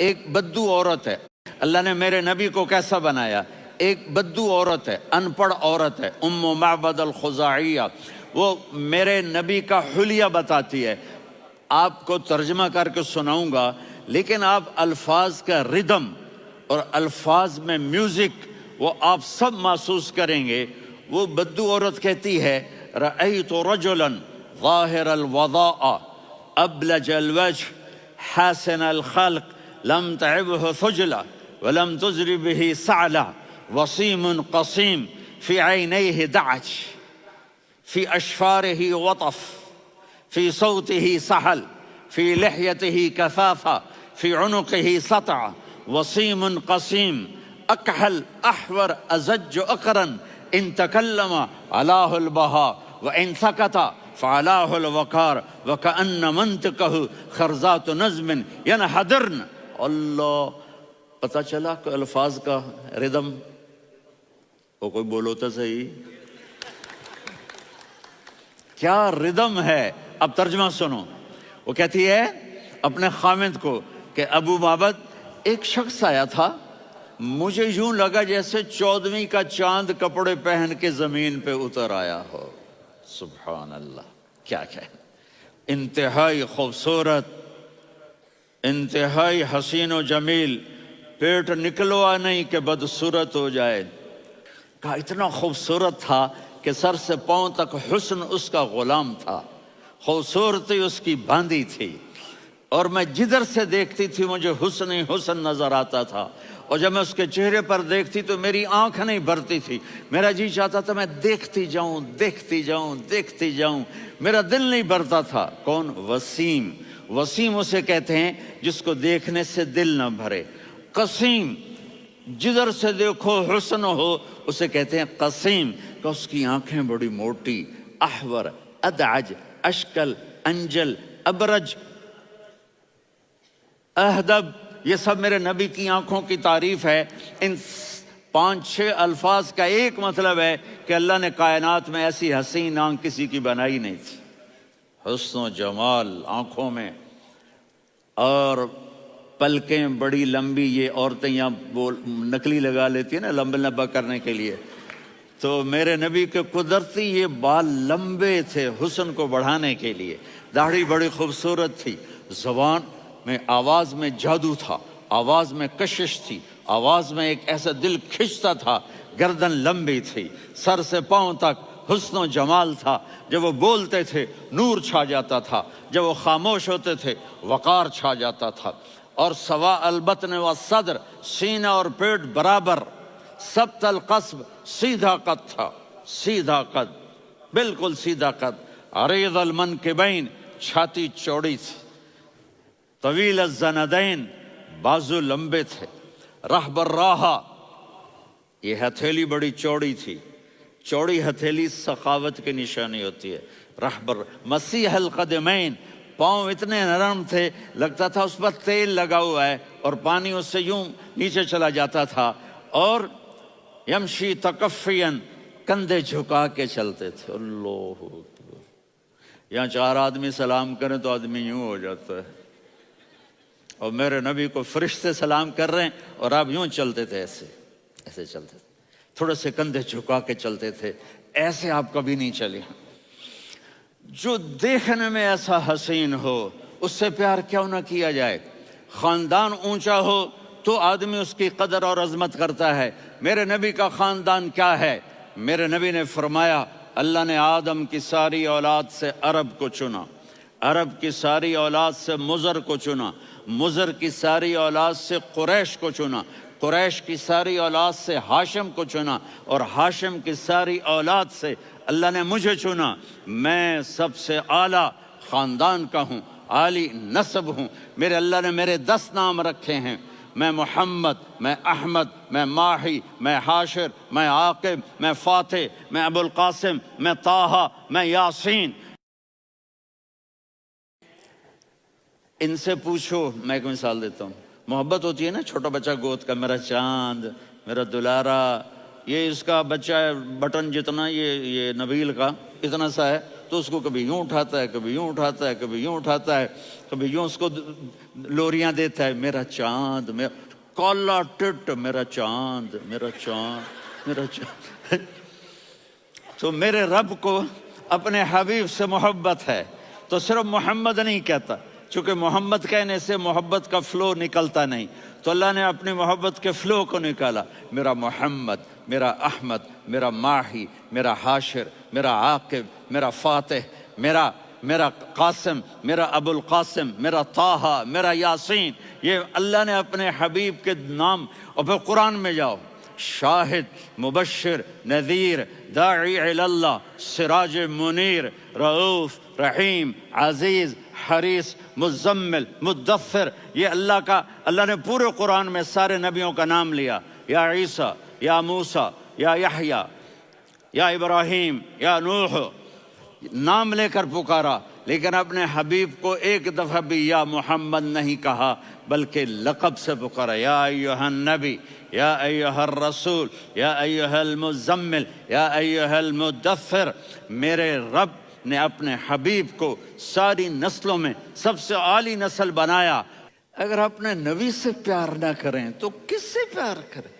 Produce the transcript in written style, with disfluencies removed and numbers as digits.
ایک بدو عورت ہے، اللہ نے میرے نبی کو کیسا بنایا؟ ایک بدو عورت ہے، ان پڑھ عورت ہے، ام معبد الخزاعیہ، وہ میرے نبی کا حلیہ بتاتی ہے۔ آپ کو ترجمہ کر کے سناؤں گا، لیکن آپ الفاظ کا ردم اور الفاظ میں میوزک وہ آپ سب محسوس کریں گے۔ وہ بدو عورت کہتی ہے رأیت رجلا ظاہر الوضاء ابلج الوجه حاسن الخلق لم تعبه ثجلة ولم تزر به سعلة وصيم قصيم في عينيه دعج في أشفاره وطف في صوته سحل في لحيته كثافة في عنقه سطع وصيم قصيم أكحل أحور أزج أقرن إن تكلم علاه البهاء وإن سكت فعلاه الوقار وكأن منطقه خرزات نظم ينحدرن۔ اللہ، پتہ چلا کہ الفاظ کا ردم، وہ کوئی بولو تو صحیح، کیا ردم ہے۔ اب ترجمہ سنو۔ وہ کہتی ہے اپنے خامد کو کہ ابو معبد، ایک شخص آیا تھا، مجھے یوں لگا جیسے 14ویں کا چاند کپڑے پہن کے زمین پہ اتر آیا ہو۔ سبحان اللہ، کیا انتہائی خوبصورت، انتہائی حسین و جمیل، پیٹ نکلوا نہیں کہ بدصورت ہو جائے۔ کہا اتنا خوبصورت تھا کہ سر سے پاؤں تک حسن اس کا غلام تھا، خوبصورتی اس کی باندھی تھی، اور میں جدھر سے دیکھتی تھی مجھے حسن ہی حسن نظر آتا تھا، اور جب میں اس کے چہرے پر دیکھتی تو میری آنکھ نہیں بھرتی تھی، میرا جی چاہتا تھا میں دیکھتی جاؤں دیکھتی جاؤں دیکھتی جاؤں، میرا دل نہیں بھرتا تھا۔ کون؟ وسیم۔ وسیم اسے کہتے ہیں جس کو دیکھنے سے دل نہ بھرے۔ قسیم، جدھر سے دیکھو حسن ہو، اسے کہتے ہیں قسیم، کہ اس کی آنکھیں بڑی موٹی، احور، ادعج، اشکل، انجل، ابرج، اہدب، یہ سب میرے نبی کی آنکھوں کی تعریف ہے۔ ان 5-6 الفاظ کا ایک مطلب ہے کہ اللہ نے کائنات میں ایسی حسین آنکھ کسی کی بنائی نہیں تھی۔ حسن و جمال آنکھوں میں، اور پلکیں بڑی لمبی، یہ عورتیں یہاں نکلی لگا لیتی ہیں نا لمبا لمبا کرنے کے لیے، تو میرے نبی کے قدرتی یہ بال لمبے تھے حسن کو بڑھانے کے لیے۔ داڑھی بڑی خوبصورت تھی، زبان میں، آواز میں جادو تھا، آواز میں کشش تھی، آواز میں ایک ایسا دل کھنچتا تھا، گردن لمبی تھی، سر سے پاؤں تک حسن و جمال تھا۔ جب وہ بولتے تھے نور چھا جاتا تھا، جب وہ خاموش ہوتے تھے وقار چھا جاتا تھا۔ اور سوا البطن والصدر، سینہ اور پیٹ برابر، سبط القصب، سیدھا قد تھا، سیدھا قد، بالکل سیدھا قد، عریض المنکبین، چھاتی چوڑی تھی، طویل الزندین، بازو لمبے تھے، رحب الراحہ، یہ ہتھیلی بڑی چوڑی تھی، چوڑی ہتھیلی سخاوت کی نشانی ہوتی ہے۔ رحبر مسیح القدمین، پاؤں اتنے نرم تھے لگتا تھا اس پر تیل لگا ہوا ہے، اور پانی اس سے یوں نیچے چلا جاتا تھا۔ اور یمشی تکفین، کندھے جھکا کے چلتے تھے۔ اللہ اکبر، یہاں 4 آدمی سلام کریں تو آدمی یوں ہو جاتا ہے، اور میرے نبی کو فرشتے سلام کر رہے ہیں اور آپ یوں چلتے تھے، ایسے ایسے چلتے تھے، تھوڑے سے کندھے جھکا کے چلتے تھے، ایسے آپ کبھی نہیں چلے۔ جو دیکھنے میں ایسا حسین ہو اس سے پیار کیوں نہ کیا جائے۔ خاندان اونچا ہو تو آدمی اس کی قدر اور عظمت کرتا ہے۔ میرے نبی کا خاندان کیا ہے؟ میرے نبی نے فرمایا اللہ نے آدم کی ساری اولاد سے عرب کو چنا، عرب کی ساری اولاد سے مضر کو چنا، مضر کی ساری اولاد سے قریش کو چنا، قریش کی ساری اولاد سے ہاشم کو چنا، اور ہاشم کی ساری اولاد سے اللہ نے مجھے چنا۔ میں سب سے اعلیٰ خاندان کا ہوں، عالی نسب ہوں۔ میرے اللہ نے میرے 10 نام رکھے ہیں، میں محمد، میں احمد، میں ماہی، میں حاشر، میں عاقب، میں فاتح، میں ابو القاسم، میں طٰہٰ، میں یاسین۔ ان سے پوچھو، میں ایک مثال دیتا ہوں، محبت ہوتی ہے نا، چھوٹا بچہ گود کا، میرا چاند، میرا دلارا، یہ اس کا بچہ ہے بٹن جتنا، یہ نبیل کا اتنا سا ہے، تو تو اس کو کبھی یوں اٹھاتا ہے، کبھی یوں اٹھاتا ہے، کبھی یوں اٹھاتا ہے، کبھی یوں اس کو لوریاں دیتا ہے، میرا چاند، میرا کالا ٹٹ، میرا چاند، میرا چاند، میرا چاند۔ تو میرے رب کو اپنے حبیب سے محبت ہے، تو صرف محمد نہیں کہتا، چونکہ محمد کہنے سے محبت کا فلو نکلتا نہیں، تو اللہ نے اپنی محبت کے فلو کو نکالا، میرا محمد، میرا احمد، میرا ماہی، میرا حاشر، میرا عاقب، میرا فاتح، میرا قاسم، میرا ابو القاسم، میرا طٰہٰ، میرا یاسین، یہ اللہ نے اپنے حبیب کے نام۔ اور پھر قرآن میں جاؤ، شاہد، مبشر، نذیر، داعی الی اللہ، سراج منیر، رؤوف، رحیم، عزیز، حریص، مزمل، مدثر، یہ اللہ نے پورے قرآن میں سارے نبیوں کا نام لیا، یا عیسیٰ، یا موسیٰ، یا یحییٰ، یا ابراہیم، یا نوح، نام لے کر پکارا، لیکن اپنے حبیب کو ایک دفعہ بھی یا محمد نہیں کہا، بلکہ لقب سے پکارا، یا ایھا النبی، یا ایھا الرسول، یا ایھا المزمل، یا ایھا المدثر۔ میرے رب نے اپنے حبیب کو ساری نسلوں میں سب سے اعلی نسل بنایا۔ اگر اپنے نبی سے پیار نہ کریں تو کس سے پیار کریں؟